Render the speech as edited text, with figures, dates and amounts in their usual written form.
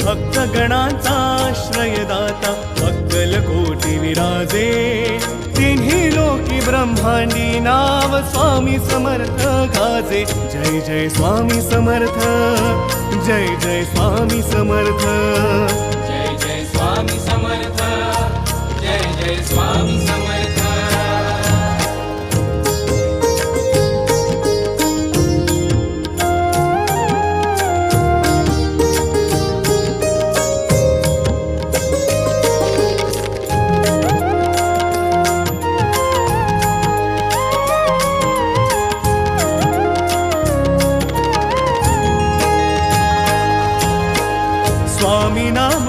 भक्तगणांचा आश्रयदाता अक्कलकोटी विराजे तिन्ही लोकी ब्रह्मांडी नाव स्वामी समर्थ गाजे जय जय स्वामी समर्थ जय जय स्वामी समर्थ जय जय स्वामी समर्थ जय जय स्वामी समर्थ स्वामी नाम